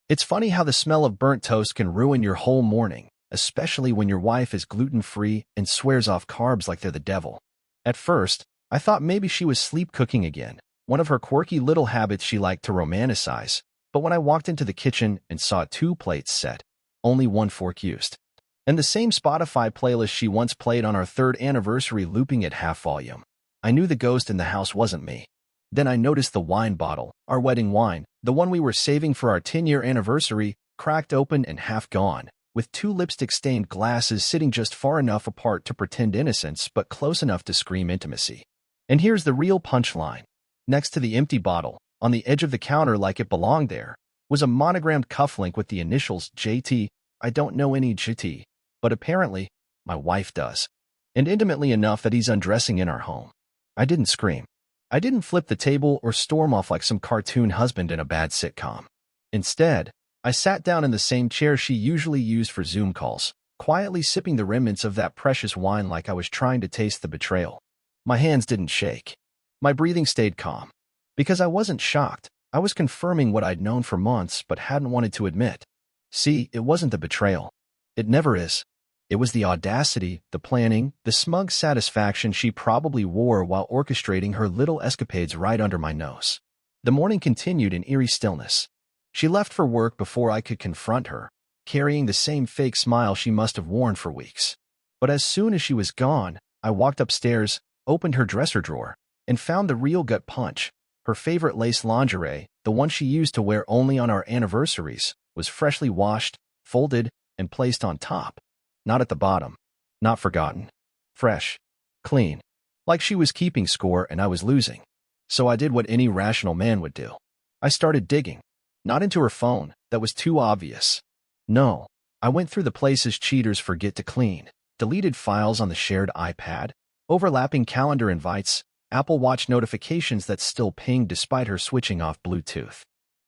It's funny how the smell of burnt toast can ruin your whole morning, especially when your wife is gluten-free and swears off carbs like they're the devil. At first, I thought maybe she was sleep cooking again, one of her quirky little habits she liked to romanticize. But when I walked into the kitchen and saw 2 plates set, only 1 fork used, and the same Spotify playlist she once played on our 3rd anniversary looping at half volume, I knew the ghost in the house wasn't me. Then I noticed the wine bottle, our wedding wine, the one we were saving for our 10-year anniversary, cracked open and half gone, with 2 lipstick-stained glasses sitting just far enough apart to pretend innocence but close enough to scream intimacy. And here's the real punchline. Next to the empty bottle, on the edge of the counter like it belonged there, was a monogrammed cufflink with the initials JT. I don't know any JT, but apparently, my wife does. And intimately enough that he's undressing in our home. I didn't scream. I didn't flip the table or storm off like some cartoon husband in a bad sitcom. Instead, I sat down in the same chair she usually used for Zoom calls, quietly sipping the remnants of that precious wine like I was trying to taste the betrayal. My hands didn't shake. My breathing stayed calm. Because I wasn't shocked, I was confirming what I'd known for months but hadn't wanted to admit. See, it wasn't the betrayal. It never is. It was the audacity, the planning, the smug satisfaction she probably wore while orchestrating her little escapades right under my nose. The morning continued in eerie stillness. She left for work before I could confront her, carrying the same fake smile she must have worn for weeks. But as soon as she was gone, I walked upstairs, opened her dresser drawer, and found the real gut punch. Her favorite lace lingerie, the one she used to wear only on our anniversaries, was freshly washed, folded, and placed on top. Not at the bottom. Not forgotten. Fresh. Clean. Like she was keeping score and I was losing. So I did what any rational man would do. I started digging. Not into her phone. That was too obvious. No. I went through the places cheaters forget to clean. Deleted files on the shared iPad. Overlapping calendar invites. Apple Watch notifications that still pinged despite her switching off Bluetooth.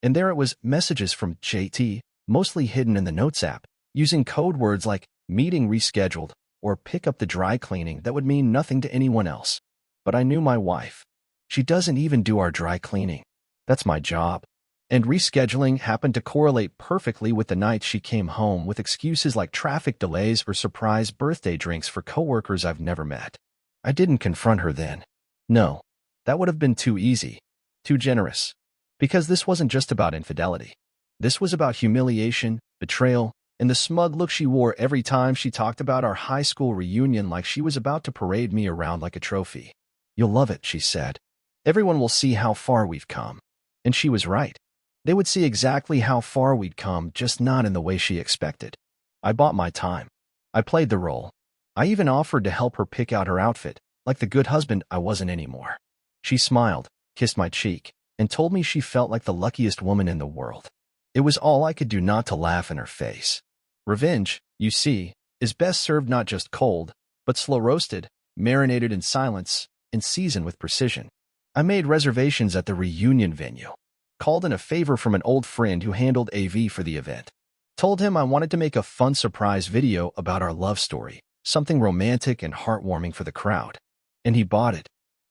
And there it was, messages from JT, mostly hidden in the Notes app, using code words like meeting rescheduled or pick up the dry cleaning that would mean nothing to anyone else. But I knew my wife. She doesn't even do our dry cleaning. That's my job. And rescheduling happened to correlate perfectly with the nights she came home with excuses like traffic delays or surprise birthday drinks for coworkers I've never met. I didn't confront her then. No, that would have been too easy, too generous. Because this wasn't just about infidelity. This was about humiliation, betrayal, and the smug look she wore every time she talked about our high school reunion like she was about to parade me around like a trophy. You'll love it, she said. Everyone will see how far we've come. And she was right. They would see exactly how far we'd come, just not in the way she expected. I bought my time. I played the role. I even offered to help her pick out her outfit, like the good husband I wasn't anymore. She smiled, kissed my cheek, and told me she felt like the luckiest woman in the world. It was all I could do not to laugh in her face. Revenge, you see, is best served not just cold, but slow-roasted, marinated in silence, and seasoned with precision. I made reservations at the reunion venue. Called in a favor from an old friend who handled AV for the event. Told him I wanted to make a fun surprise video about our love story, something romantic and heartwarming for the crowd. And he bought it.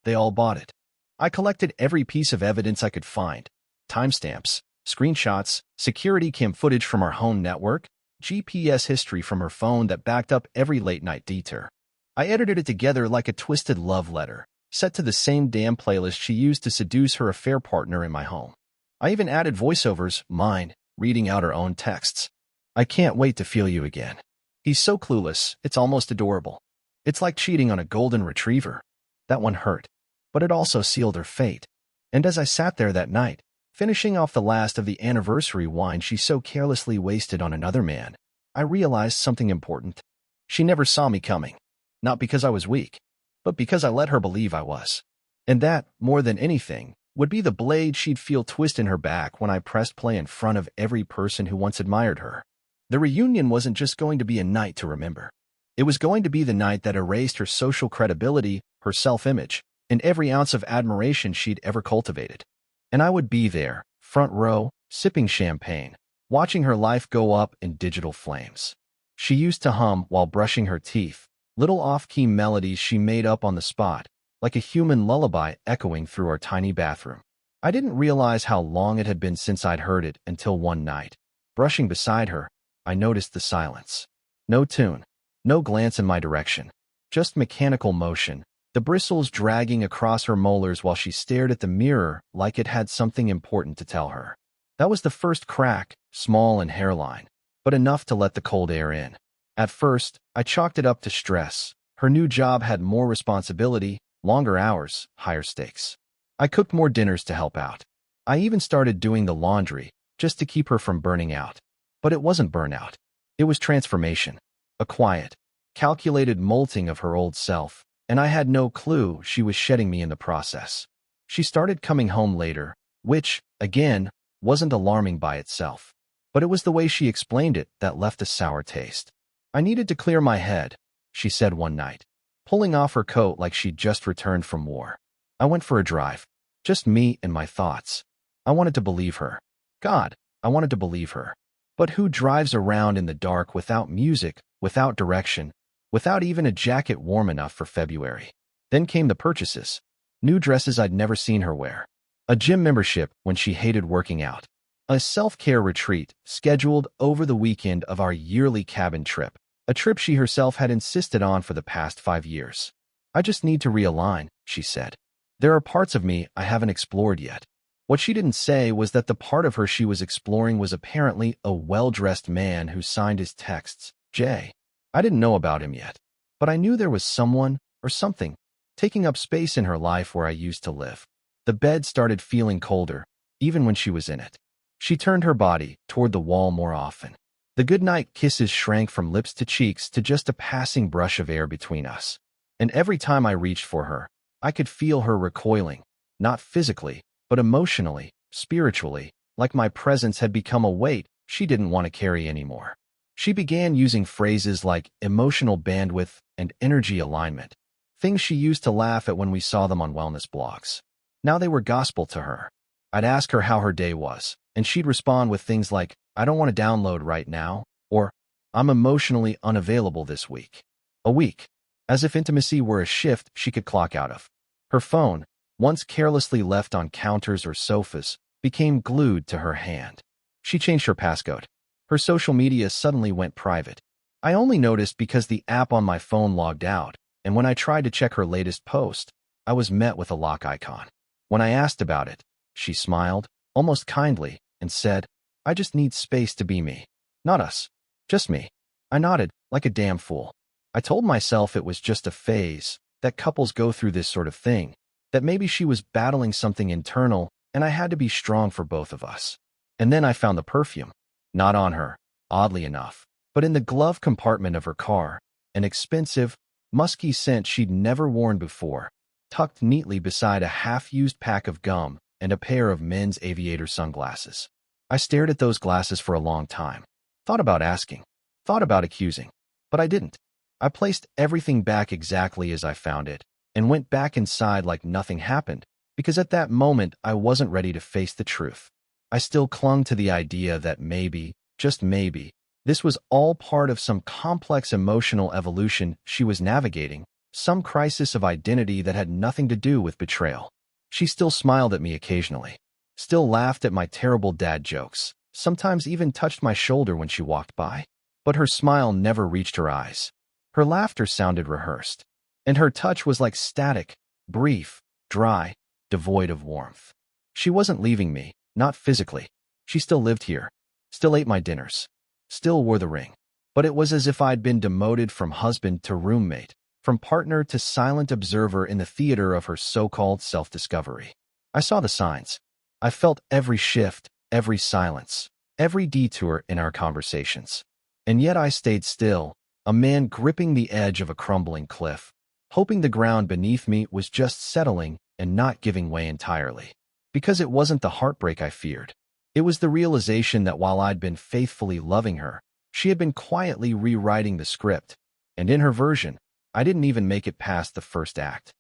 They all bought it. I collected every piece of evidence I could find. Timestamps, screenshots, security cam footage from our home network, GPS history from her phone that backed up every late-night detour. I edited it together like a twisted love letter, set to the same damn playlist she used to seduce her affair partner in my home. I even added voiceovers, mine, reading out her own texts. I can't wait to feel you again. He's so clueless, it's almost adorable. It's like cheating on a golden retriever. That one hurt, but it also sealed her fate. And as I sat there that night, finishing off the last of the anniversary wine she so carelessly wasted on another man, I realized something important. She never saw me coming. Not because I was weak, but because I let her believe I was. And that, more than anything, would be the blade she'd feel twist in her back when I pressed play in front of every person who once admired her. The reunion wasn't just going to be a night to remember. It was going to be the night that erased her social credibility, her self-image, and every ounce of admiration she'd ever cultivated. And I would be there, front row, sipping champagne, watching her life go up in digital flames. She used to hum while brushing her teeth, little off-key melodies she made up on the spot, like a human lullaby echoing through our tiny bathroom. I didn't realize how long it had been since I'd heard it until one night, Brushing beside her, I noticed the silence. No tune, no glance in my direction, just mechanical motion, the bristles dragging across her molars while she stared at the mirror like it had something important to tell her. That was the first crack, small and hairline, but enough to let the cold air in. At first, I chalked it up to stress. Her new job had more responsibility, longer hours, higher stakes. I cooked more dinners to help out. I even started doing the laundry, just to keep her from burning out. But it wasn't burnout. It was transformation. A quiet, calculated molting of her old self, and I had no clue she was shedding me in the process. She started coming home later, which, again, wasn't alarming by itself. But it was the way she explained it that left a sour taste. I needed to clear my head, she said one night, pulling off her coat like she'd just returned from war. I went for a drive. Just me and my thoughts. I wanted to believe her. God, I wanted to believe her. But who drives around in the dark without music, without direction, without even a jacket warm enough for February? Then came the purchases. New dresses I'd never seen her wear. A gym membership when she hated working out. A self-care retreat scheduled over the weekend of our yearly cabin trip. A trip she herself had insisted on for the past 5 years. I just need to realign, she said. There are parts of me I haven't explored yet. What she didn't say was that the part of her she was exploring was apparently a well-dressed man who signed his texts, Jay. I didn't know about him yet, but I knew there was someone, or something, taking up space in her life where I used to live. The bed started feeling colder, even when she was in it. She turned her body toward the wall more often. The goodnight kisses shrank from lips to cheeks to just a passing brush of air between us. And every time I reached for her, I could feel her recoiling, not physically, but emotionally, spiritually, like my presence had become a weight she didn't want to carry anymore. She began using phrases like emotional bandwidth and energy alignment, things she used to laugh at when we saw them on wellness blogs. Now they were gospel to her. I'd ask her how her day was, and she'd respond with things like, I don't want to download right now, or I'm emotionally unavailable this week. A week, as if intimacy were a shift she could clock out of. Her phone, once carelessly left on counters or sofas, became glued to her hand. She changed her passcode. Her social media suddenly went private. I only noticed because the app on my phone logged out, and when I tried to check her latest post, I was met with a lock icon. When I asked about it, she smiled, almost kindly, and said, I just need space to be me. Not us. Just me. I nodded, like a damn fool. I told myself it was just a phase, that couples go through this sort of thing, that maybe she was battling something internal, and I had to be strong for both of us. And then I found the perfume. Not on her, oddly enough, but in the glove compartment of her car, an expensive, musky scent she'd never worn before, tucked neatly beside a half-used pack of gum and a pair of men's aviator sunglasses. I stared at those glasses for a long time, thought about asking, thought about accusing, but I didn't. I placed everything back exactly as I found it, and went back inside like nothing happened, because at that moment I wasn't ready to face the truth. I still clung to the idea that maybe, just maybe, this was all part of some complex emotional evolution she was navigating, some crisis of identity that had nothing to do with betrayal. She still smiled at me occasionally, still laughed at my terrible dad jokes, sometimes even touched my shoulder when she walked by. But her smile never reached her eyes. Her laughter sounded rehearsed, and her touch was like static, brief, dry, devoid of warmth. She wasn't leaving me, not physically. She still lived here, still ate my dinners, still wore the ring. But it was as if I'd been demoted from husband to roommate, from partner to silent observer in the theater of her so-called self-discovery. I saw the signs. I felt every shift, every silence, every detour in our conversations. And yet I stayed still, a man gripping the edge of a crumbling cliff, hoping the ground beneath me was just settling and not giving way entirely. Because it wasn't the heartbreak I feared. It was the realization that while I'd been faithfully loving her, she had been quietly rewriting the script, and in her version, I didn't even make it past the first act.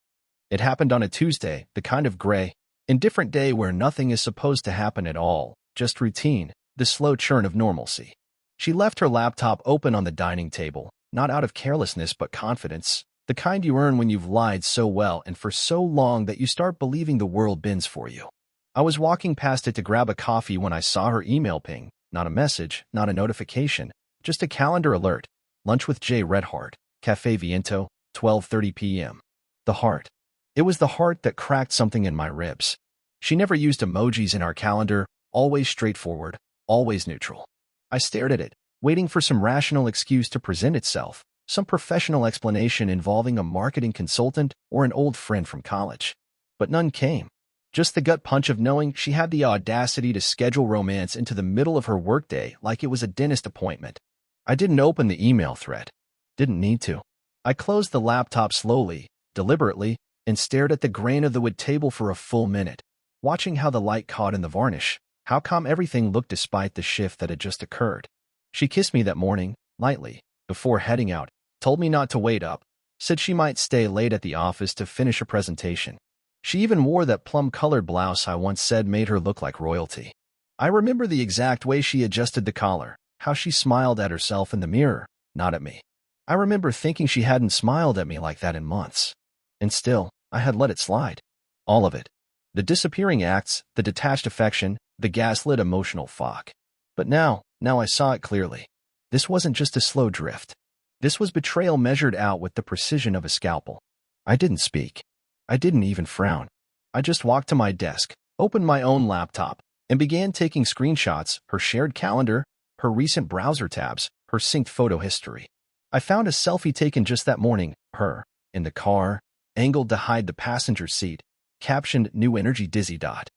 It happened on a Tuesday, the kind of gray, indifferent day where nothing is supposed to happen at all, just routine, the slow churn of normalcy. She left her laptop open on the dining table, not out of carelessness but confidence, the kind you earn when you've lied so well and for so long that you start believing the world bends for you. I was walking past it to grab a coffee when I saw her email ping, Not a message, not a notification, just a calendar alert. Lunch with J. Redheart, Cafe Viento, 12:30 p.m. The heart. It was the heart that cracked something in my ribs. She never used emojis in our calendar, always straightforward, always neutral. I stared at it, waiting for some rational excuse to present itself, some professional explanation involving a marketing consultant or an old friend from college. But none came. Just the gut punch of knowing she had the audacity to schedule romance into the middle of her workday like it was a dentist appointment. I didn't open the email thread. Didn't need to. I closed the laptop slowly, deliberately, and stared at the grain of the wood table for a full minute, watching how the light caught in the varnish, how calm everything looked despite the shift that had just occurred. She kissed me that morning, lightly, before heading out, told me not to wait up, said she might stay late at the office to finish a presentation. She even wore that plum-colored blouse I once said made her look like royalty. I remember the exact way she adjusted the collar, how she smiled at herself in the mirror, not at me. I remember thinking she hadn't smiled at me like that in months. And still, I had let it slide. All of it. The disappearing acts, the detached affection, the gaslit emotional fog. But now I saw it clearly. This wasn't just a slow drift. This was betrayal measured out with the precision of a scalpel. I didn't speak. I didn't even frown. I just walked to my desk, opened my own laptop, and began taking screenshots, her shared calendar, her recent browser tabs, her synced photo history. I found a selfie taken just that morning, her, in the car, angled to hide the passenger seat, captioned New Energy Dizzy Dot.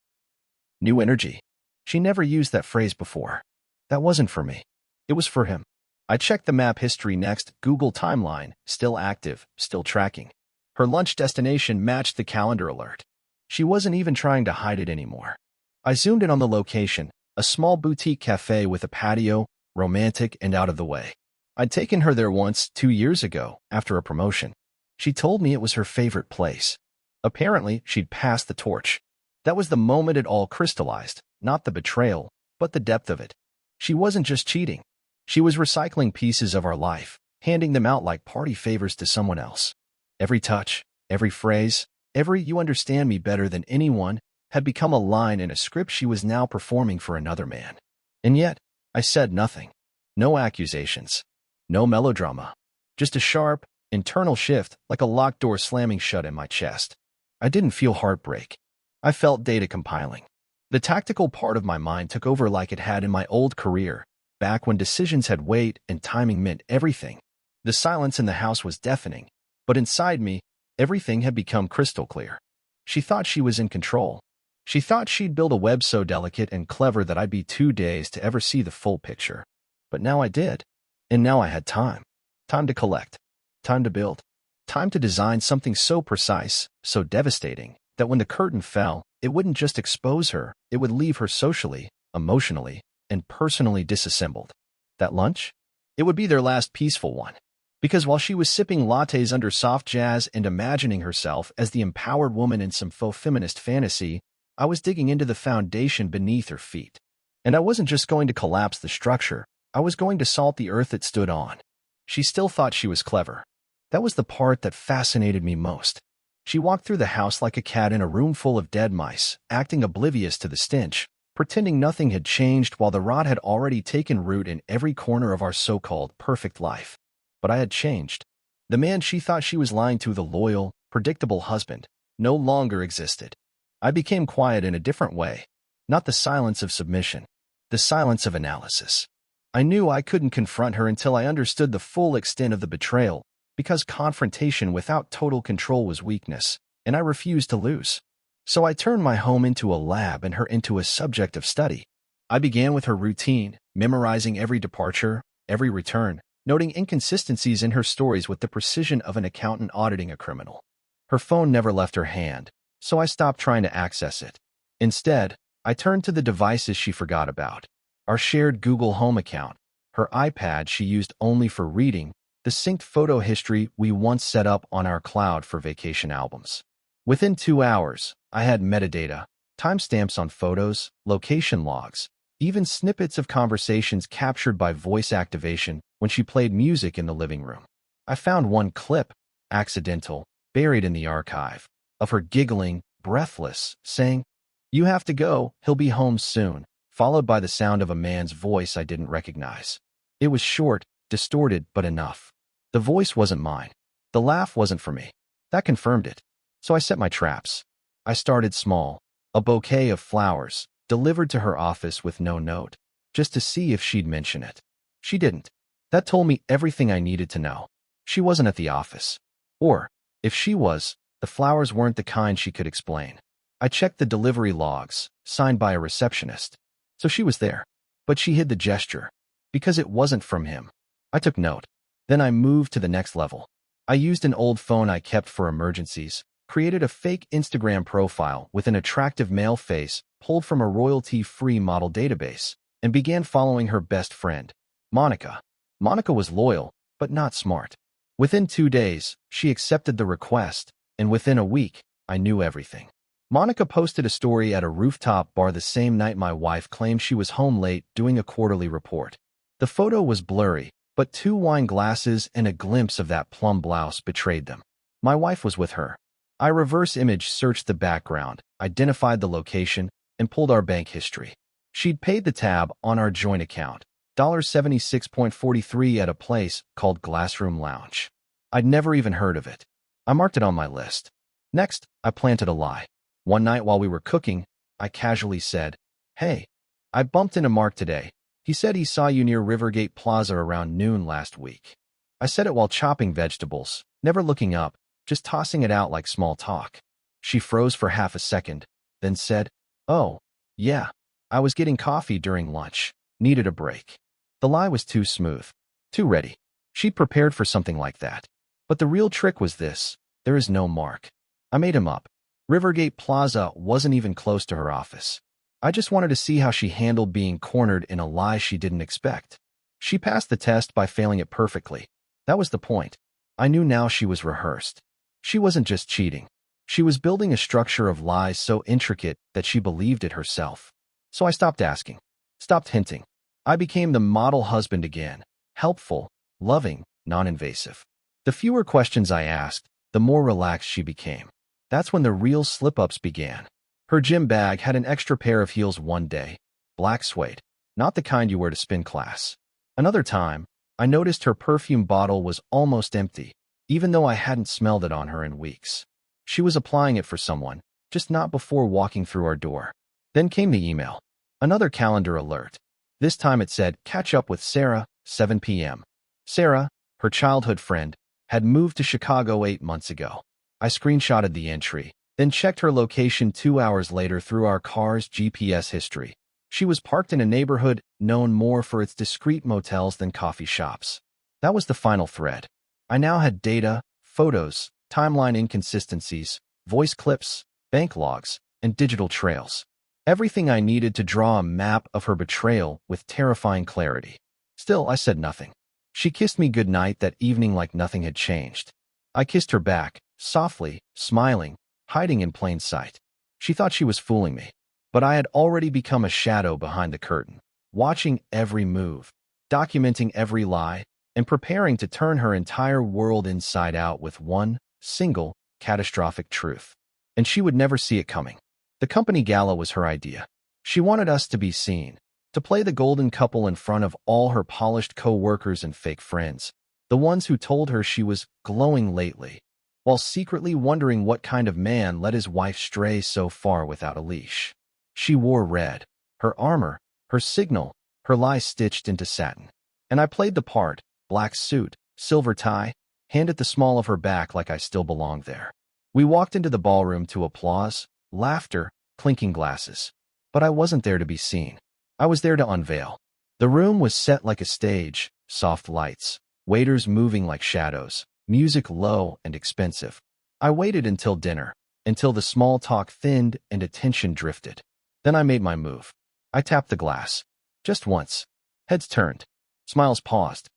New Energy. She never used that phrase before. That wasn't for me. It was for him. I checked the map history next, Google timeline, still active, still tracking. Her lunch destination matched the calendar alert. She wasn't even trying to hide it anymore. I zoomed in on the location, a small boutique cafe with a patio, romantic and out of the way. I'd taken her there once, 2 years ago, after a promotion. She told me it was her favorite place. Apparently, she'd passed the torch. That was the moment it all crystallized, not the betrayal, but the depth of it. She wasn't just cheating. She was recycling pieces of our life, handing them out like party favors to someone else. Every touch, every phrase, every "you understand me better than anyone" had become a line in a script she was now performing for another man. And yet, I said nothing. No accusations. No melodrama. Just a sharp, internal shift like a locked door slamming shut in my chest. I didn't feel heartbreak. I felt data compiling. The tactical part of my mind took over like it had in my old career, back when decisions had weight and timing meant everything. The silence in the house was deafening, but inside me, everything had become crystal clear. She thought she was in control. She thought she'd build a web so delicate and clever that I'd be too dazed to ever see the full picture. But now I did. And now I had time. Time to collect. Time to build. Time to design something so precise, so devastating, that when the curtain fell, it wouldn't just expose her, it would leave her socially, emotionally, and personally disassembled. That lunch? It would be their last peaceful one. Because while she was sipping lattes under soft jazz and imagining herself as the empowered woman in some faux feminist fantasy, I was digging into the foundation beneath her feet. And I wasn't just going to collapse the structure, I was going to salt the earth it stood on. She still thought she was clever. That was the part that fascinated me most. She walked through the house like a cat in a room full of dead mice, acting oblivious to the stench, pretending nothing had changed while the rot had already taken root in every corner of our so-called perfect life. But I had changed. The man she thought she was lying to, the loyal, predictable husband, no longer existed. I became quiet in a different way. Not the silence of submission, the silence of analysis. I knew I couldn't confront her until I understood the full extent of the betrayal, because confrontation without total control was weakness, and I refused to lose. So I turned my home into a lab and her into a subject of study. I began with her routine, memorizing every departure, every return, noting inconsistencies in her stories with the precision of an accountant auditing a criminal. Her phone never left her hand, so I stopped trying to access it. Instead, I turned to the devices she forgot about. Our shared Google Home account, her iPad she used only for reading, the synced photo history we once set up on our cloud for vacation albums. Within 2 hours, I had metadata, timestamps on photos, location logs, even snippets of conversations captured by voice activation when she played music in the living room. I found one clip, accidental, buried in the archive, of her giggling, breathless, saying, "You have to go, he'll be home soon," followed by the sound of a man's voice I didn't recognize. It was short, distorted, but enough. The voice wasn't mine. The laugh wasn't for me. That confirmed it. So I set my traps. I started small, a bouquet of flowers, delivered to her office with no note, just to see if she'd mention it. She didn't. That told me everything I needed to know. She wasn't at the office. Or, if she was, the flowers weren't the kind she could explain. I checked the delivery logs, signed by a receptionist. So she was there. But she hid the gesture. Because it wasn't from him. I took note. Then I moved to the next level. I used an old phone I kept for emergencies, created a fake Instagram profile with an attractive male face pulled from a royalty-free model database, and began following her best friend, Monica. Monica was loyal, but not smart. Within 2 days, she accepted the request, and within a week, I knew everything. Monica posted a story at a rooftop bar the same night my wife claimed she was home late doing a quarterly report. The photo was blurry, but 2 wine glasses and a glimpse of that plum blouse betrayed them. My wife was with her. I reverse image searched the background, identified the location, and pulled our bank history. She'd paid the tab on our joint account, $76.43 at a place called Glassroom Lounge. I'd never even heard of it. I marked it on my list. Next, I planted a lie. One night while we were cooking, I casually said, "Hey, I bumped into Mark today. He said he saw you near Rivergate Plaza around noon last week." I said it while chopping vegetables, never looking up, just tossing it out like small talk. She froze for half a second, then said, "Oh, yeah, I was getting coffee during lunch. Needed a break." The lie was too smooth, too ready. She'd prepared for something like that. But the real trick was this: there is no Mark. I made him up. Rivergate Plaza wasn't even close to her office. I just wanted to see how she handled being cornered in a lie she didn't expect. She passed the test by failing it perfectly. That was the point. I knew now she was rehearsed. She wasn't just cheating. She was building a structure of lies so intricate that she believed it herself. So I stopped asking, stopped hinting. I became the model husband again, helpful, loving, non-invasive. The fewer questions I asked, the more relaxed she became. That's when the real slip-ups began. Her gym bag had an extra pair of heels one day, black suede, not the kind you wear to spin class. Another time, I noticed her perfume bottle was almost empty, even though I hadn't smelled it on her in weeks. She was applying it for someone, just not before walking through our door. Then came the email. Another calendar alert. This time it said, "Catch up with Sarah, 7 p.m. Sarah, her childhood friend, had moved to Chicago 8 months ago. I screenshotted the entry, then checked her location 2 hours later through our car's GPS history. She was parked in a neighborhood known more for its discreet motels than coffee shops. That was the final thread. I now had data, photos, timeline inconsistencies, voice clips, bank logs, and digital trails. Everything I needed to draw a map of her betrayal with terrifying clarity. Still, I said nothing. She kissed me goodnight that evening like nothing had changed. I kissed her back, softly, smiling, hiding in plain sight. She thought she was fooling me. But I had already become a shadow behind the curtain, watching every move, documenting every lie, and preparing to turn her entire world inside out with one single, catastrophic truth. And she would never see it coming. The company gala was her idea. She wanted us to be seen, to play the golden couple in front of all her polished co-workers and fake friends, the ones who told her she was glowing lately, while secretly wondering what kind of man let his wife stray so far without a leash. She wore red, her armor, her signal, her lie stitched into satin. And I played the part, black suit, silver tie, hand at the small of her back like I still belonged there. We walked into the ballroom to applause, laughter, clinking glasses. But I wasn't there to be seen. I was there to unveil. The room was set like a stage, soft lights, waiters moving like shadows, music low and expensive. I waited until dinner, until the small talk thinned and attention drifted. Then I made my move. I tapped the glass. Just once. Heads turned. Smiles paused.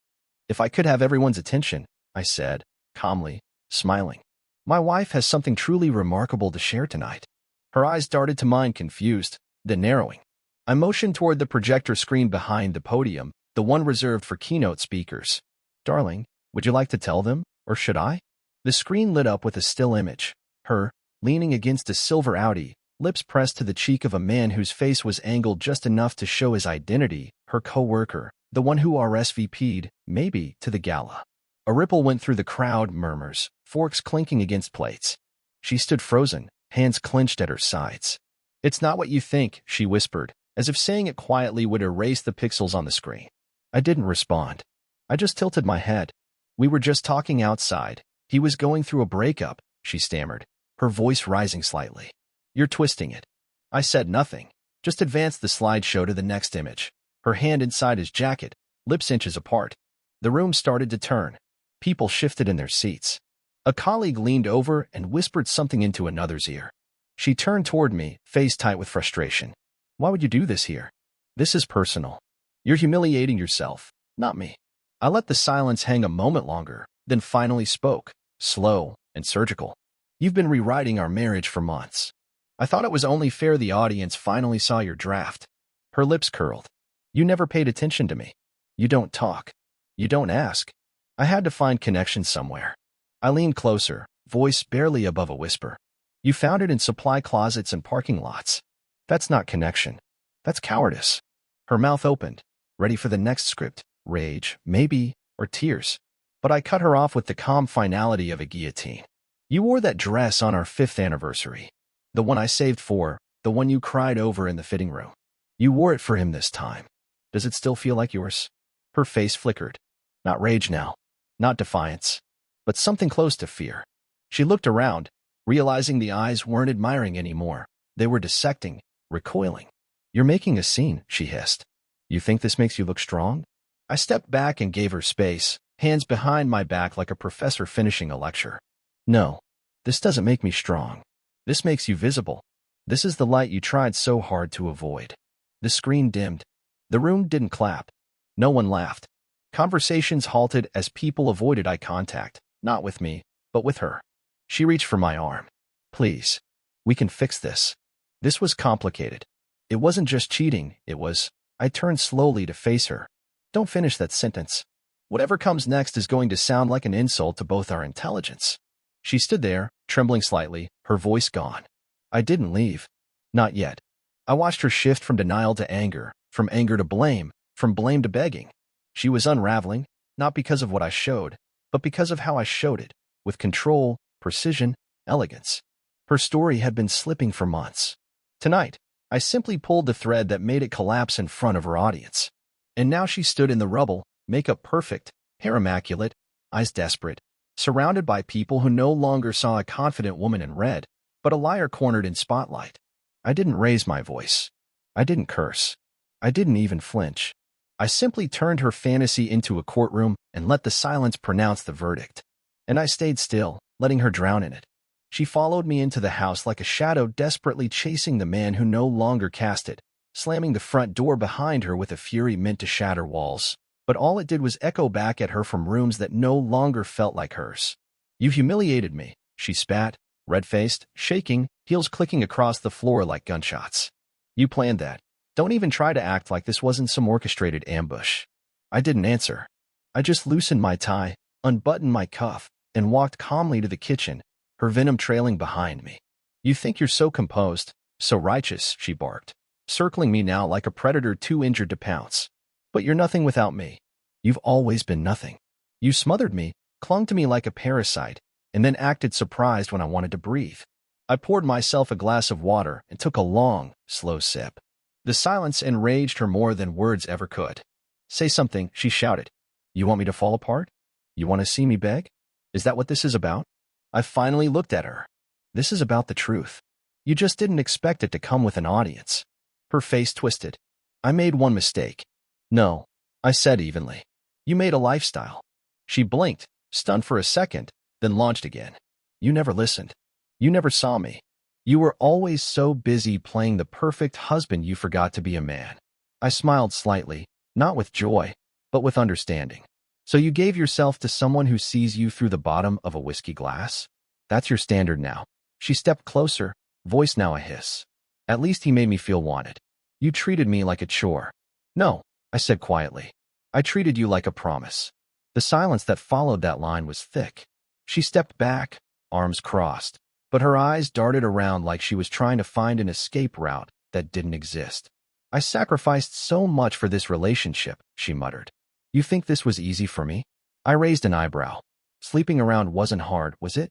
"If I could have everyone's attention," I said, calmly, smiling. "My wife has something truly remarkable to share tonight." Her eyes darted to mine, confused, then narrowing. I motioned toward the projector screen behind the podium, the one reserved for keynote speakers. "Darling, would you like to tell them, or should I?" The screen lit up with a still image. Her, leaning against a silver Audi, lips pressed to the cheek of a man whose face was angled just enough to show his identity, her co-worker, the one who RSVP'd, maybe, to the gala. A ripple went through the crowd, murmurs, forks clinking against plates. She stood frozen, hands clenched at her sides. "It's not what you think," she whispered, as if saying it quietly would erase the pixels on the screen. I didn't respond. I just tilted my head. "We were just talking outside. He was going through a breakup," she stammered, her voice rising slightly. "You're twisting it." I said nothing, just advanced the slideshow to the next image, her hand inside his jacket, lips inches apart. The room started to turn. People shifted in their seats. A colleague leaned over and whispered something into another's ear. She turned toward me, face tight with frustration. "Why would you do this here? This is personal. You're humiliating yourself, not me." I let the silence hang a moment longer, then finally spoke, slow and surgical. "You've been rewriting our marriage for months. I thought it was only fair the audience finally saw your draft." Her lips curled. "You never paid attention to me. You don't talk. You don't ask." I had to find connection somewhere. I leaned closer, voice barely above a whisper. "You found it in supply closets and parking lots. That's not connection. That's cowardice." Her mouth opened, ready for the next script, rage, maybe, or tears. But I cut her off with the calm finality of a guillotine. "You wore that dress on our 5th anniversary. The one I saved for, the one you cried over in the fitting room. You wore it for him this time. Does it still feel like yours?" Her face flickered. Not rage now. Not defiance, but something close to fear. She looked around, realizing the eyes weren't admiring anymore. They were dissecting, recoiling. "You're making a scene," she hissed. "You think this makes you look strong?" I stepped back and gave her space, hands behind my back like a professor finishing a lecture. "No, this doesn't make me strong. This makes you visible. This is the light you tried so hard to avoid." The screen dimmed. The room didn't clap. No one laughed. Conversations halted as people avoided eye contact, not with me, but with her. She reached for my arm. "Please. We can fix this." This was complicated. It wasn't just cheating, it was... I turned slowly to face her. "Don't finish that sentence. Whatever comes next is going to sound like an insult to both our intelligence." She stood there, trembling slightly, her voice gone. I didn't leave. Not yet. I watched her shift from denial to anger, from anger to blame, from blame to begging. She was unraveling, not because of what I showed, but because of how I showed it, with control, precision, elegance. Her story had been slipping for months. Tonight, I simply pulled the thread that made it collapse in front of her audience. And now she stood in the rubble, makeup perfect, hair immaculate, eyes desperate, surrounded by people who no longer saw a confident woman in red, but a liar cornered in spotlight. I didn't raise my voice. I didn't curse. I didn't even flinch. I simply turned her fantasy into a courtroom and let the silence pronounce the verdict. And I stayed still, letting her drown in it. She followed me into the house like a shadow desperately chasing the man who no longer cast it, slamming the front door behind her with a fury meant to shatter walls. But all it did was echo back at her from rooms that no longer felt like hers. "You humiliated me," she spat, red-faced, shaking, heels clicking across the floor like gunshots. "You planned that. Don't even try to act like this wasn't some orchestrated ambush." I didn't answer. I just loosened my tie, unbuttoned my cuff, and walked calmly to the kitchen, her venom trailing behind me. "You think you're so composed, so righteous," she barked, circling me now like a predator too injured to pounce. "But you're nothing without me. You've always been nothing. You smothered me, clung to me like a parasite, and then acted surprised when I wanted to breathe." I poured myself a glass of water and took a long, slow sip. The silence enraged her more than words ever could. "Say something," she shouted. "You want me to fall apart? You want to see me beg? Is that what this is about?" I finally looked at her. "This is about the truth. You just didn't expect it to come with an audience." Her face twisted. "I made one mistake." "No," I said evenly. "You made a lifestyle." She blinked, stunned for a second, then launched again. "You never listened. You never saw me. You were always so busy playing the perfect husband you forgot to be a man." I smiled slightly, not with joy, but with understanding. "So you gave yourself to someone who sees you through the bottom of a whiskey glass? That's your standard now." She stepped closer, voice now a hiss. "At least he made me feel wanted. You treated me like a chore." "No," I said quietly. "I treated you like a promise." The silence that followed that line was thick. She stepped back, arms crossed. but her eyes darted around like she was trying to find an escape route that didn't exist. I sacrificed so much for this relationship, she muttered. You think this was easy for me? I raised an eyebrow. Sleeping around wasn't hard, was it?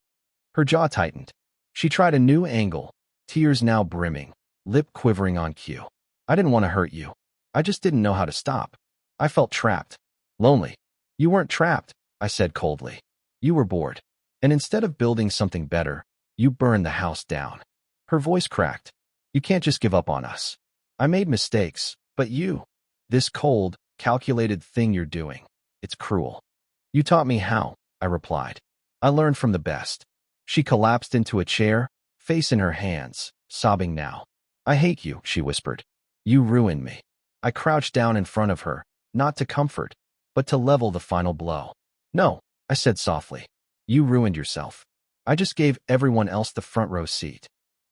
Her jaw tightened. She tried a new angle, tears now brimming, lip quivering on cue. I didn't want to hurt you. I just didn't know how to stop. I felt trapped. Lonely. You weren't trapped, I said coldly. You were bored. And instead of building something better, you burned the house down. Her voice cracked. You can't just give up on us. I made mistakes, but this cold, calculated thing you're doing, it's cruel. You taught me how, I replied. I learned from the best. She collapsed into a chair, face in her hands, sobbing now. I hate you, she whispered. You ruined me. I crouched down in front of her, not to comfort, but to level the final blow. No, I said softly. You ruined yourself. I just gave everyone else the front row seat.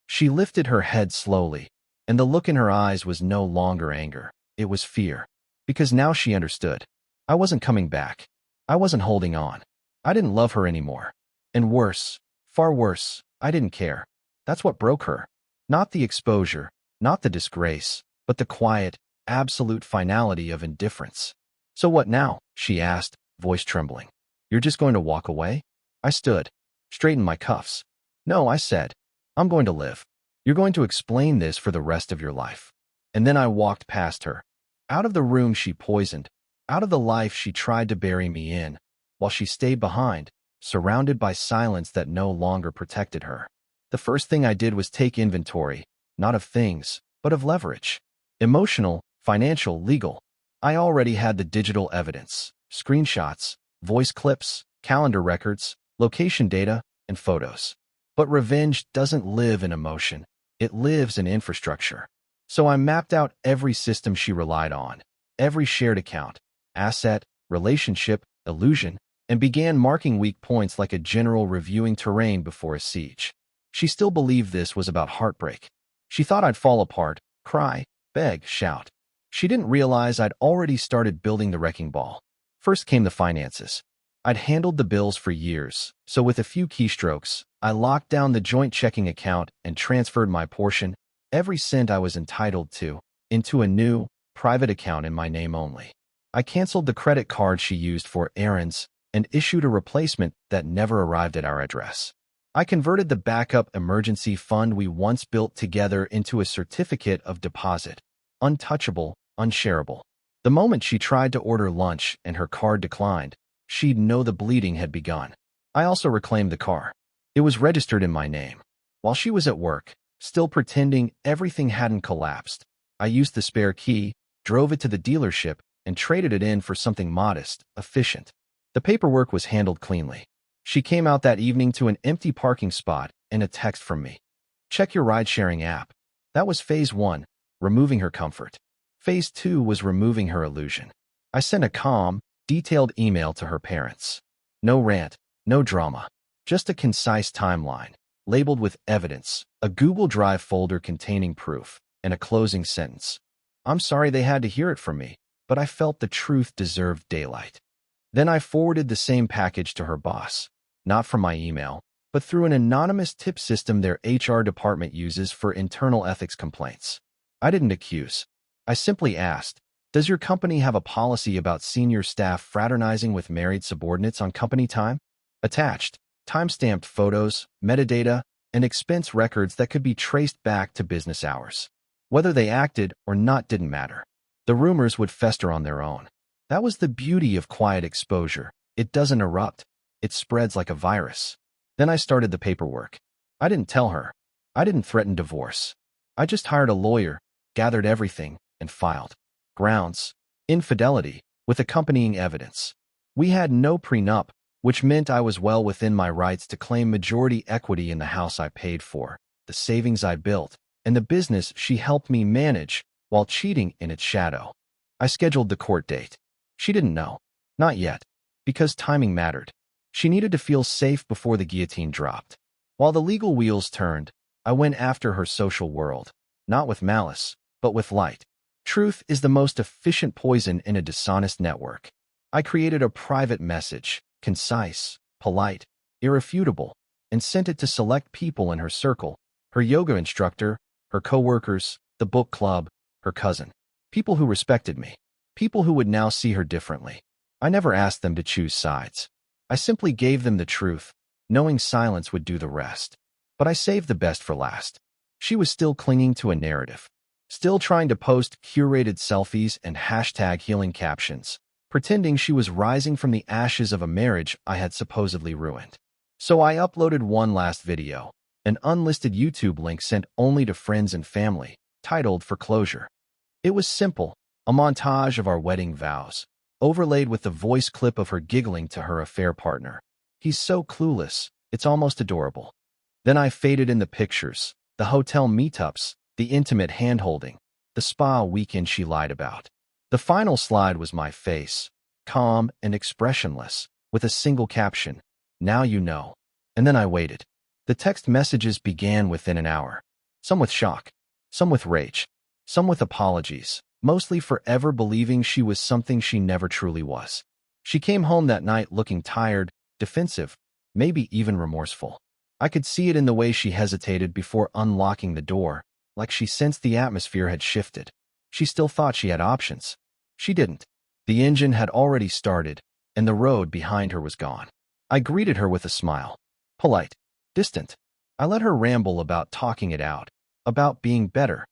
She lifted her head slowly, and the look in her eyes was no longer anger. It was fear. Because now she understood. I wasn't coming back. I wasn't holding on. I didn't love her anymore. And worse, far worse, I didn't care. That's what broke her. Not the exposure, not the disgrace, but the quiet, absolute finality of indifference. So what now? She asked, voice trembling. You're just going to walk away? I stood, straightened my cuffs. No, I said. I'm going to live. You're going to explain this for the rest of your life. And then I walked past her. Out of the room she poisoned, out of the life she tried to bury me in, while she stayed behind, surrounded by silence that no longer protected her. The first thing I did was take inventory, not of things, but of leverage. Emotional, financial, legal. I already had the digital evidence, screenshots, voice clips, calendar records, location data, and photos. But revenge doesn't live in emotion. It lives in infrastructure. So I mapped out every system she relied on, every shared account, asset, relationship, illusion, and began marking weak points like a general reviewing terrain before a siege. She still believed this was about heartbreak. She thought I'd fall apart, cry, beg, shout. She didn't realize I'd already started building the wrecking ball. First came the finances. I'd handled the bills for years, so with a few keystrokes, I locked down the joint checking account and transferred my portion, every cent I was entitled to, into a new, private account in my name only. I canceled the credit card she used for errands and issued a replacement that never arrived at our address. I converted the backup emergency fund we once built together into a certificate of deposit, untouchable, unshareable. The moment she tried to order lunch and her card declined, she'd know the bleeding had begun. I also reclaimed the car. It was registered in my name. While she was at work, still pretending everything hadn't collapsed, I used the spare key, drove it to the dealership, and traded it in for something modest, efficient. The paperwork was handled cleanly. She came out that evening to an empty parking spot and a text from me. Check your ride-sharing app. That was phase 1, removing her comfort. Phase 2 was removing her illusion. I sent a calm, detailed email to her parents. No rant, no drama, just a concise timeline, labeled with evidence, a Google Drive folder containing proof, and a closing sentence. I'm sorry they had to hear it from me, but I felt the truth deserved daylight. Then I forwarded the same package to her boss, not from my email, but through an anonymous tip system their HR department uses for internal ethics complaints. I didn't accuse. I simply asked, does your company have a policy about senior staff fraternizing with married subordinates on company time? Attached, time-stamped photos, metadata, and expense records that could be traced back to business hours. Whether they acted or not didn't matter. The rumors would fester on their own. That was the beauty of quiet exposure. It doesn't erupt. It spreads like a virus. Then I started the paperwork. I didn't tell her. I didn't threaten divorce. I just hired a lawyer, gathered everything, and filed. Grounds: infidelity, with accompanying evidence. We had no prenup, which meant I was well within my rights to claim majority equity in the house I paid for, the savings I built, and the business she helped me manage while cheating in its shadow. I scheduled the court date. She didn't know. Not yet. Because timing mattered. She needed to feel safe before the guillotine dropped. While the legal wheels turned, I went after her social world, not with malice, but with light. Truth is the most efficient poison in a dishonest network. I created a private message, concise, polite, irrefutable, and sent it to select people in her circle, her yoga instructor, her coworkers, the book club, her cousin. People who respected me. People who would now see her differently. I never asked them to choose sides. I simply gave them the truth, knowing silence would do the rest. But I saved the best for last. She was still clinging to a narrative. Still trying to post curated selfies and hashtag healing captions, pretending she was rising from the ashes of a marriage I had supposedly ruined. So I uploaded one last video, an unlisted YouTube link sent only to friends and family, titled For Closure. It was simple, a montage of our wedding vows, overlaid with the voice clip of her giggling to her affair partner. He's so clueless, it's almost adorable. Then I faded in the pictures, the hotel meetups, the intimate hand-holding, the spa weekend she lied about. The final slide was my face, calm and expressionless, with a single caption, "Now you know." And then I waited. The text messages began within an hour. Some with shock, some with rage, some with apologies, mostly for ever believing she was something she never truly was. She came home that night looking tired, defensive, maybe even remorseful. I could see it in the way she hesitated before unlocking the door, like she sensed the atmosphere had shifted. She still thought she had options. She didn't. The engine had already started, and the road behind her was gone. I greeted her with a smile. Polite, distant. I let her ramble about talking it out, about being better.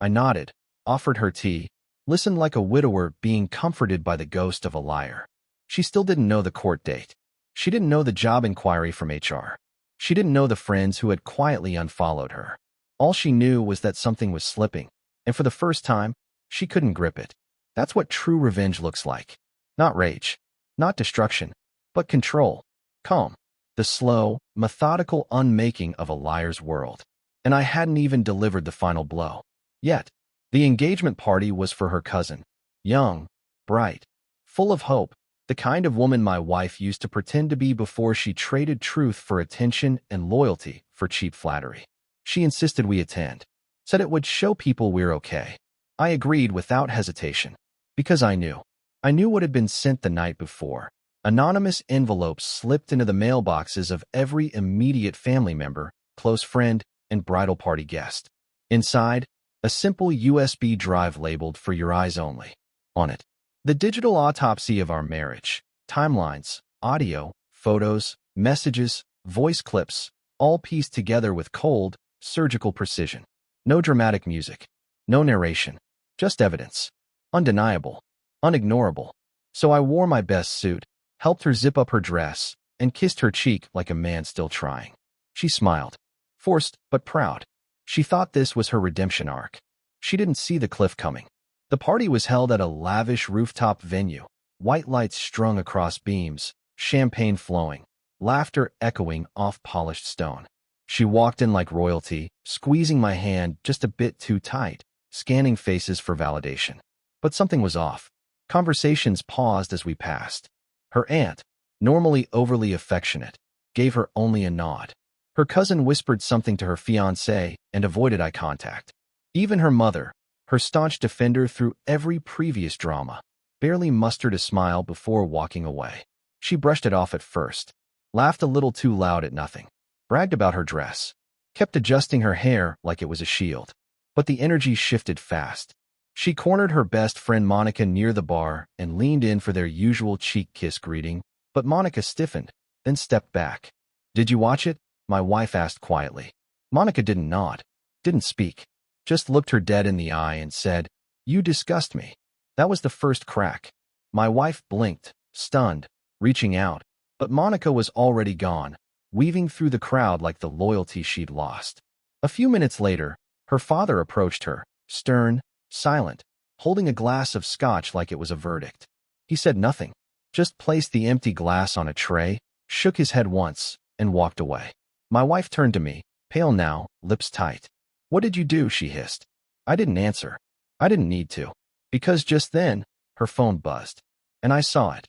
I nodded, offered her tea, listened like a widower being comforted by the ghost of a liar. She still didn't know the court date. She didn't know the job inquiry from HR. She didn't know the friends who had quietly unfollowed her. All she knew was that something was slipping, and for the first time, she couldn't grip it. That's what true revenge looks like. Not rage, not destruction, but control, calm, the slow, methodical unmaking of a liar's world. And I hadn't even delivered the final blow. Yet, the engagement party was for her cousin. Young, bright, full of hope, the kind of woman my wife used to pretend to be before she traded truth for attention and loyalty for cheap flattery. She insisted we attend, said it would show people we're okay. I agreed without hesitation, because I knew. I knew what had been sent the night before. Anonymous envelopes slipped into the mailboxes of every immediate family member, close friend, and bridal party guest. Inside, a simple USB drive labeled "For Your Eyes Only." On it, the digital autopsy of our marriage, timelines, audio, photos, messages, voice clips, all pieced together with cold, surgical precision. No dramatic music, no narration, just evidence. Undeniable, unignorable. So I wore my best suit, helped her zip up her dress, and kissed her cheek like a man still trying. She smiled, forced but proud. She thought this was her redemption arc. She didn't see the cliff coming. The party was held at a lavish rooftop venue, white lights strung across beams, champagne flowing, laughter echoing off polished stone. She walked in like royalty, squeezing my hand just a bit too tight, scanning faces for validation. But something was off. Conversations paused as we passed. Her aunt, normally overly affectionate, gave her only a nod. Her cousin whispered something to her fiancé and avoided eye contact. Even her mother, her staunch defender through every previous drama, barely mustered a smile before walking away. She brushed it off at first, laughed a little too loud at nothing, bragged about her dress, kept adjusting her hair like it was a shield. But the energy shifted fast. She cornered her best friend Monica near the bar and leaned in for their usual cheek kiss greeting, but Monica stiffened, then stepped back. "Did you watch it?" my wife asked quietly. Monica didn't nod, didn't speak, just looked her dead in the eye and said, "You disgust me." That was the first crack. My wife blinked, stunned, reaching out, but Monica was already gone, weaving through the crowd like the loyalty she'd lost. A few minutes later, her father approached her, stern, silent, holding a glass of scotch like it was a verdict. He said nothing, just placed the empty glass on a tray, shook his head once, and walked away. My wife turned to me, pale now, lips tight. "What did you do?" she hissed. I didn't answer. I didn't need to. Because just then, her phone buzzed. And I saw it.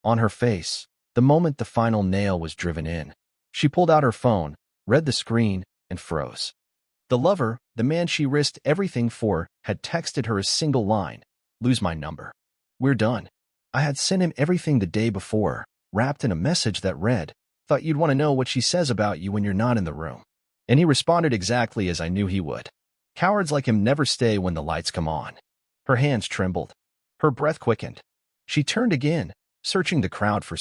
On her face, the moment the final nail was driven in. She pulled out her phone, read the screen, and froze. The lover, the man she risked everything for, had texted her a single line, "Lose my number. We're done." I had sent him everything the day before, wrapped in a message that read, Thought you'd want to know what she says about you when you're not in the room." And he responded exactly as I knew he would. Cowards like him never stay when the lights come on. Her hands trembled. Her breath quickened. She turned again, searching the crowd for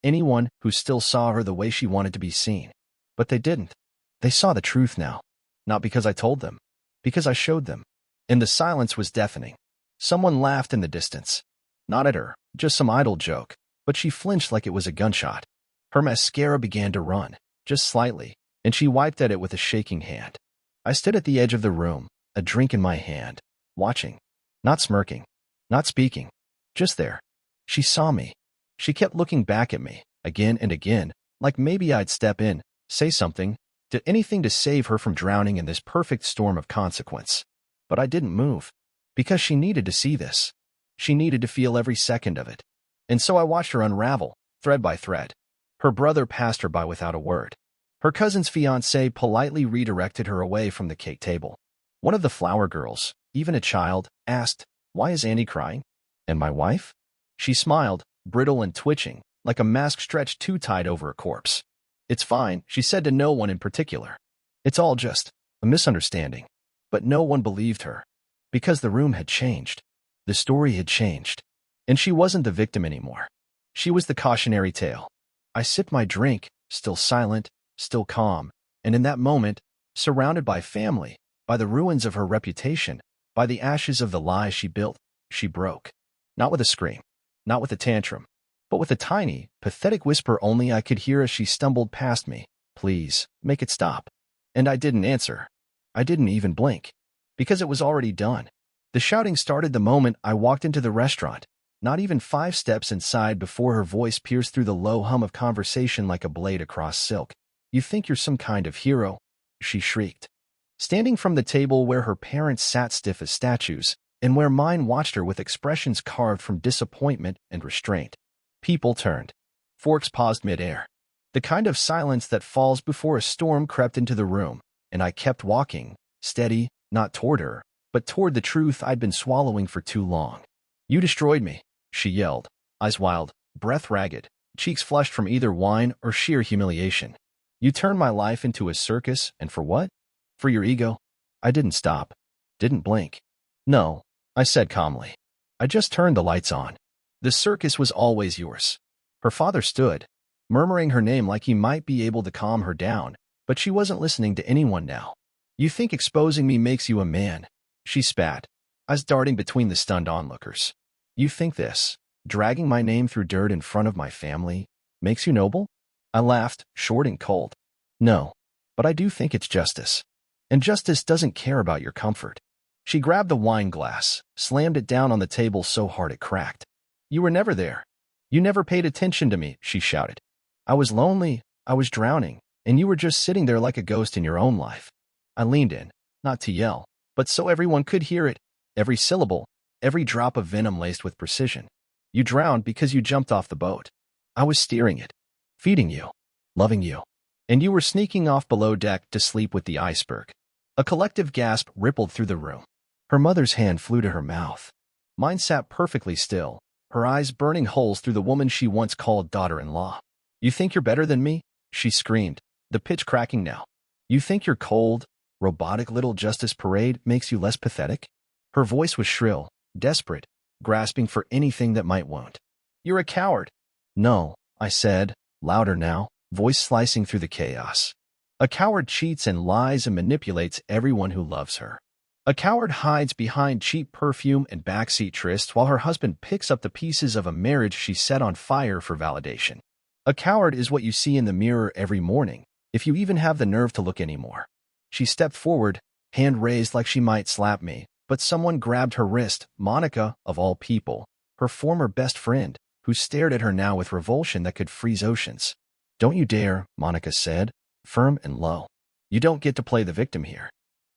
anyone who still saw her the way she wanted to be seen. But they didn't. They saw the truth now. Not because I told them, because I showed them. And the silence was deafening. Someone laughed in the distance. Not at her, just some idle joke, but she flinched like it was a gunshot. Her mascara began to run, just slightly, and she wiped at it with a shaking hand. I stood at the edge of the room, a drink in my hand, watching. Not smirking, not speaking, just there. She saw me. She kept looking back at me, again and again, like maybe I'd step in, say something, do anything to save her from drowning in this perfect storm of consequence. But I didn't move, because she needed to see this. She needed to feel every second of it. And so I watched her unravel, thread by thread. Her brother passed her by without a word. Her cousin's fiancé politely redirected her away from the cake table. One of the flower girls, even a child, asked, "Why is Annie crying? And my wife?" She smiled, brittle and twitching, like a mask stretched too tight over a corpse. "It's fine," she said to no one in particular. "It's all just a misunderstanding." But no one believed her, because the room had changed. The story had changed. And she wasn't the victim anymore. She was the cautionary tale. I sipped my drink, still silent, still calm, and in that moment, surrounded by family, by the ruins of her reputation, by the ashes of the lies she built, she broke. Not with a scream, not with a tantrum, but with a tiny, pathetic whisper only I could hear as she stumbled past me. "Please, make it stop." And I didn't answer. I didn't even blink, because it was already done. The shouting started the moment I walked into the restaurant, not even 5 steps inside before her voice pierced through the low hum of conversation like a blade across silk. "You think you're some kind of hero?" she shrieked. Standing from the table where her parents sat stiff as statues, and where mine watched her with expressions carved from disappointment and restraint. People turned. Forks paused midair. The kind of silence that falls before a storm crept into the room, and I kept walking, steady, not toward her, but toward the truth I'd been swallowing for too long. "You destroyed me," she yelled, eyes wild, breath ragged, cheeks flushed from either wine or sheer humiliation. "You turned my life into a circus, and for what? For your ego?" I didn't stop, didn't blink. "No," I said calmly. "I just turned the lights on. The circus was always yours." Her father stood, murmuring her name like he might be able to calm her down, but she wasn't listening to anyone now. "You think exposing me makes you a man?" She spat, eyes darting between the stunned onlookers. "You think this, dragging my name through dirt in front of my family, makes you noble?" I laughed, short and cold. "No, but I do think it's justice. And justice doesn't care about your comfort." She grabbed the wine glass, slammed it down on the table so hard it cracked. "You were never there. You never paid attention to me," she shouted. "I was lonely, I was drowning, and you were just sitting there like a ghost in your own life." I leaned in, not to yell, but so everyone could hear it, every syllable, every drop of venom laced with precision. "You drowned because you jumped off the boat. I was steering it, feeding you, loving you, and you were sneaking off below deck to sleep with the iceberg." A collective gasp rippled through the room. Her mother's hand flew to her mouth. Mine sat perfectly still, her eyes burning holes through the woman she once called daughter-in-law. "You think you're better than me?" she screamed, the pitch cracking now. "You think your cold, robotic little justice parade makes you less pathetic?" Her voice was shrill, desperate, grasping for anything that might wound. "You're a coward." "No," I said, louder now, voice slicing through the chaos. "A coward cheats and lies and manipulates everyone who loves her. A coward hides behind cheap perfume and backseat trysts while her husband picks up the pieces of a marriage she set on fire for validation. A coward is what you see in the mirror every morning, if you even have the nerve to look anymore." She stepped forward, hand raised like she might slap me, but someone grabbed her wrist, Monica, of all people, her former best friend, who stared at her now with revulsion that could freeze oceans. "Don't you dare," Monica said, firm and low. "You don't get to play the victim here."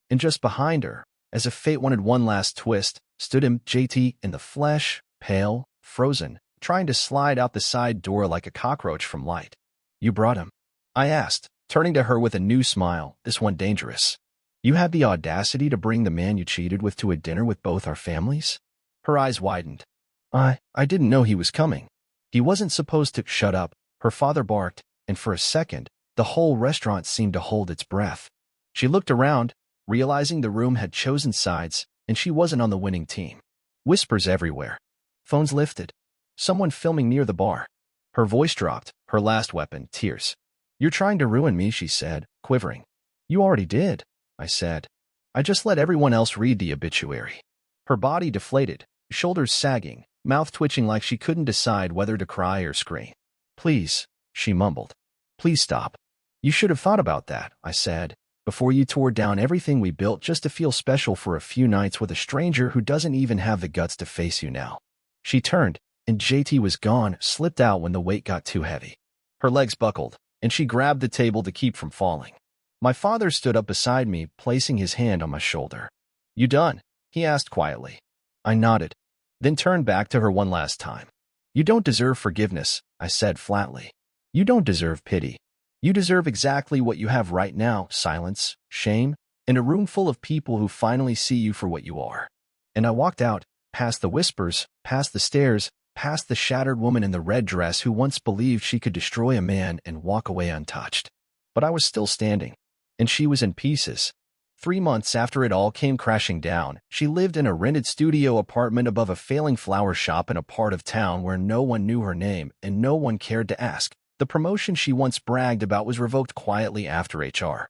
And just behind her, as if fate wanted one last twist, stood him, JT, in the flesh, pale, frozen, trying to slide out the side door like a cockroach from light. "You brought him?" I asked, turning to her with a new smile, this one dangerous. "You had the audacity to bring the man you cheated with to a dinner with both our families?" Her eyes widened. I didn't know he was coming. He wasn't supposed to." "Shut up," her father barked, and for a second, the whole restaurant seemed to hold its breath. She looked around, realizing the room had chosen sides, and she wasn't on the winning team. Whispers everywhere. Phones lifted. Someone filming near the bar. Her voice dropped, her last weapon, tears. "You're trying to ruin me," she said, quivering. "You already did," I said. "I just let everyone else read the obituary." Her body deflated, shoulders sagging, mouth twitching like she couldn't decide whether to cry or scream. "Please," she mumbled. "Please stop." "You should have thought about that," I said, "before you tore down everything we built just to feel special for a few nights with a stranger who doesn't even have the guts to face you now." She turned, and JT was gone, slipped out when the weight got too heavy. Her legs buckled, and she grabbed the table to keep from falling. My father stood up beside me, placing his hand on my shoulder. "You done?" he asked quietly. I nodded, then turned back to her one last time. "You don't deserve forgiveness," I said flatly. "You don't deserve pity. You deserve exactly what you have right now: silence, shame, and a room full of people who finally see you for what you are." And I walked out, past the whispers, past the stares, past the shattered woman in the red dress who once believed she could destroy a man and walk away untouched. But I was still standing, and she was in pieces. 3 months after it all came crashing down, she lived in a rented studio apartment above a failing flower shop in a part of town where no one knew her name and no one cared to ask. The promotion she once bragged about was revoked quietly after HR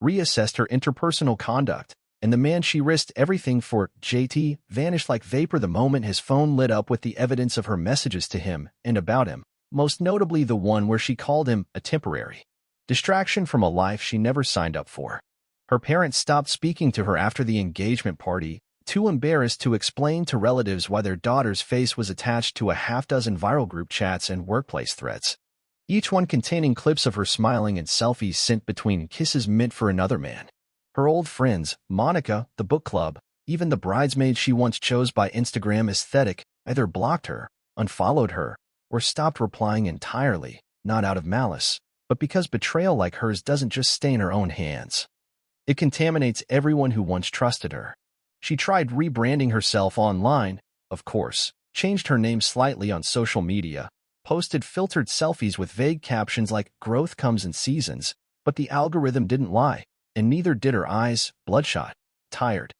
reassessed her interpersonal conduct, and the man she risked everything for, JT, vanished like vapor the moment his phone lit up with the evidence of her messages to him and about him, most notably the one where she called him a temporary distraction from a life she never signed up for. Her parents stopped speaking to her after the engagement party, too embarrassed to explain to relatives why their daughter's face was attached to a half-dozen viral group chats and workplace threads, each one containing clips of her smiling and selfies sent between kisses meant for another man. Her old friends, Monica, the book club, even the bridesmaid she once chose by Instagram aesthetic, either blocked her, unfollowed her, or stopped replying entirely, not out of malice, but because betrayal like hers doesn't just stain her own hands. It contaminates everyone who once trusted her. She tried rebranding herself online, of course, changed her name slightly on social media, posted filtered selfies with vague captions like "growth comes in seasons," but the algorithm didn't lie, and neither did her eyes, bloodshot, tired,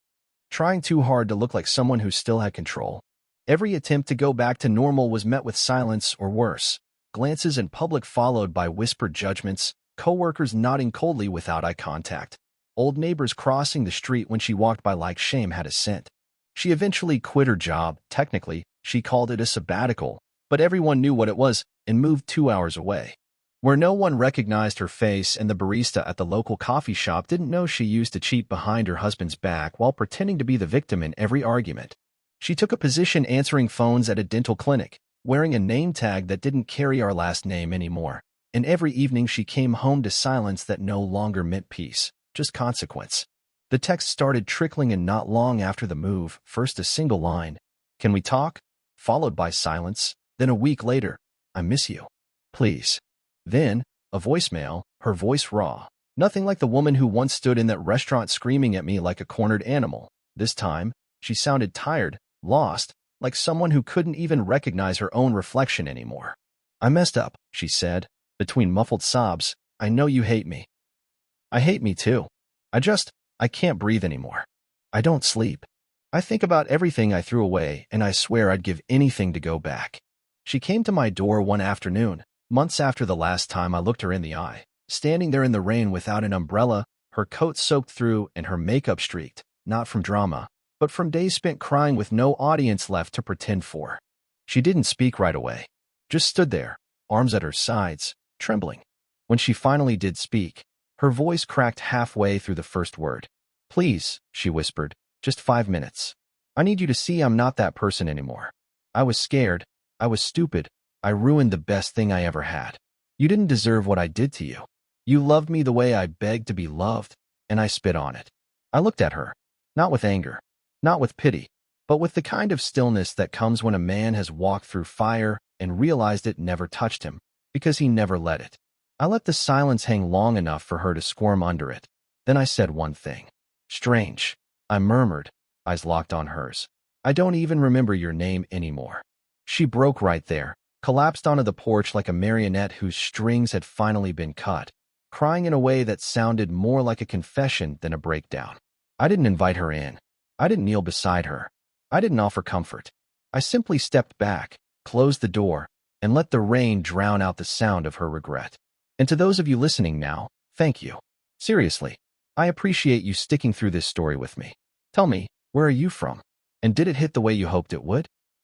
trying too hard to look like someone who still had control. Every attempt to go back to normal was met with silence or worse, glances in public followed by whispered judgments, coworkers nodding coldly without eye contact, old neighbors crossing the street when she walked by like shame had a scent. She eventually quit her job. Technically, she called it a sabbatical, but everyone knew what it was and moved 2 hours away, where no one recognized her face, and the barista at the local coffee shop didn't know she used to cheat behind her husband's back while pretending to be the victim in every argument. She took a position answering phones at a dental clinic, wearing a name tag that didn't carry our last name anymore, and every evening she came home to silence that no longer meant peace, just consequence. The text started trickling in not long after the move, first a single line, "Can we talk?" followed by silence, then a week later, "I miss you. Please." Then, a voicemail, her voice raw. Nothing like the woman who once stood in that restaurant screaming at me like a cornered animal. This time, she sounded tired, lost, like someone who couldn't even recognize her own reflection anymore. "I messed up," she said, between muffled sobs. "I know you hate me. I hate me too. I can't breathe anymore. I don't sleep. I think about everything I threw away, and I swear I'd give anything to go back." She came to my door one afternoon, months after the last time I looked her in the eye, standing there in the rain without an umbrella, her coat soaked through and her makeup streaked, not from drama, but from days spent crying with no audience left to pretend for. She didn't speak right away, just stood there, arms at her sides, trembling. When she finally did speak, her voice cracked halfway through the first word. "Please," she whispered, "just 5 minutes. I need you to see I'm not that person anymore. I was scared. I was stupid. I ruined the best thing I ever had. You didn't deserve what I did to you. You loved me the way I begged to be loved, and I spit on it." I looked at her, not with anger, not with pity, but with the kind of stillness that comes when a man has walked through fire and realized it never touched him, because he never let it. I let the silence hang long enough for her to squirm under it. Then I said one thing. "Strange," I murmured, eyes locked on hers. "I don't even remember your name anymore." She broke right there, collapsed onto the porch like a marionette whose strings had finally been cut, crying in a way that sounded more like a confession than a breakdown. I didn't invite her in. I didn't kneel beside her. I didn't offer comfort. I simply stepped back, closed the door, and let the rain drown out the sound of her regret. And to those of you listening now, thank you. Seriously, I appreciate you sticking through this story with me. Tell me, where are you from? And did it hit the way you hoped it would?